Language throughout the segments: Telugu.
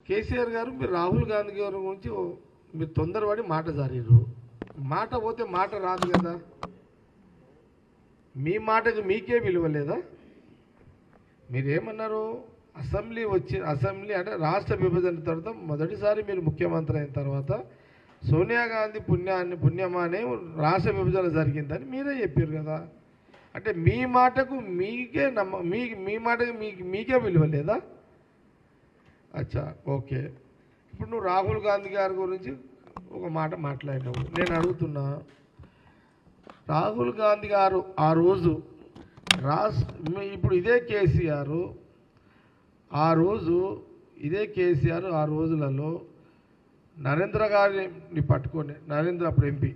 కేసీఆర్ గారు మీరు రాహుల్ గాంధీ గారి గురించి మీరు తొందరపడి మాట జారీరు. మాట పోతే మాట రాదు కదా. మీ మాటకు మీకే విలువ లేదా? మీరేమన్నారు? అసెంబ్లీ అంటే రాష్ట్ర విభజన తర్వాత మొదటిసారి మీరు ముఖ్యమంత్రి అయిన తర్వాత సోనియా గాంధీ పుణ్యమానే రాష్ట్ర విభజన జరిగిందని మీరే చెప్పారు కదా. అంటే మీ మాటకు మీకే మీ మాటకు మీకే విలువ లేదా? అచ్చా, ఓకే. ఇప్పుడు నువ్వు రాహుల్ గాంధీ గారి గురించి ఒక మాట మాట్లాడినావు. నేను అడుగుతున్నా, రాహుల్ గాంధీ గారు ఆ రోజు ఇప్పుడు ఇదే కేసీఆర్ ఆ రోజులలో నరేంద్ర గారిని పట్టుకొని, అప్పుడు ఎంపీ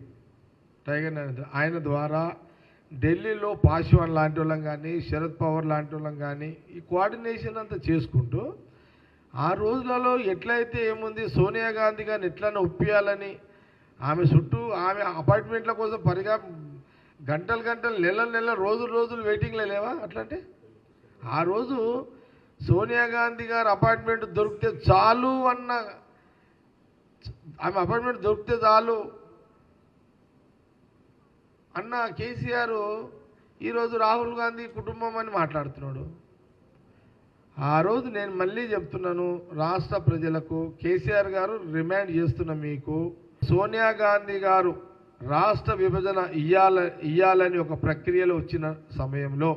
టైగర్ నరేంద్ర, ఆయన ద్వారా ఢిల్లీలో పాశ్వాన్ లాంటి వాళ్ళం కానీ శరద్ పవార్ లాంటి వాళ్ళం కానీ ఈ కోఆర్డినేషన్ అంతా చేసుకుంటూ ఆ రోజులలో ఎట్లయితే ఏముంది, సోనియా గాంధీ గారిని ఎట్లన్నా ఒప్పియాలని ఆమె చుట్టూ ఆమె అపార్ట్మెంట్ల కోసం గంటలు నెలలు రోజులు వెయిటింగ్లో లేవా? అట్లంటే ఆ రోజు సోనియా గాంధీ గారు అపార్ట్మెంట్ దొరికితే చాలు ఆమె అపార్ట్మెంట్ దొరికితే చాలు అన్న కేసీఆర్ ఈరోజు రాహుల్ గాంధీ కుటుంబం అని మాట్లాడుతున్నాడు. ఆ రోజు నేను మళ్ళీ చెప్తున్నాను రాష్ట్ర ప్రజలకు, కేసీఆర్ గారు రిమాండ్ చేస్తున్న మీకు, సోనియా గాంధీ గారు రాష్ట్ర విభజన ఇయ్యాలని ఒక ప్రక్రియలో వచ్చిన సమయంలో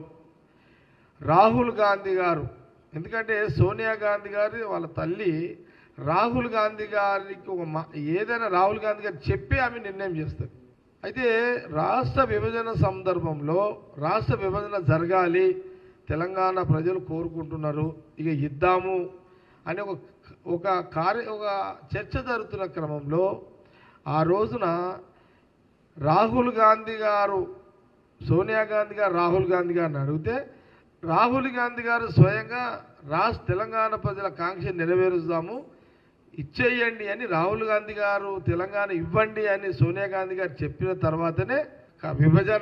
రాహుల్ గాంధీ గారు, ఎందుకంటే సోనియా గాంధీ గారి వాళ్ళ తల్లి రాహుల్ గాంధీ గారికి ఏదైనా రాహుల్ గాంధీ గారు చెప్పి ఆమె నిర్ణయం చేస్తారు. అయితే రాష్ట్ర విభజన సందర్భంలో రాష్ట్ర విభజన జరగాలి, తెలంగాణ ప్రజలు కోరుకుంటున్నారు, ఇక ఇద్దాము అని ఒక చర్చ జరుగుతున్న క్రమంలో ఆ రోజున రాహుల్ గాంధీ గారు సోనియా గాంధీ గారు రాహుల్ గాంధీ గారిని అడిగితే రాహుల్ గాంధీ గారు స్వయంగా తెలంగాణ ప్రజల కాంక్ష నెరవేరుస్తాము, ఇచ్చేయండి అని రాహుల్ గాంధీ గారు తెలంగాణ ఇవ్వండి అని సోనియా గాంధీ గారు చెప్పిన తర్వాతనే విభజన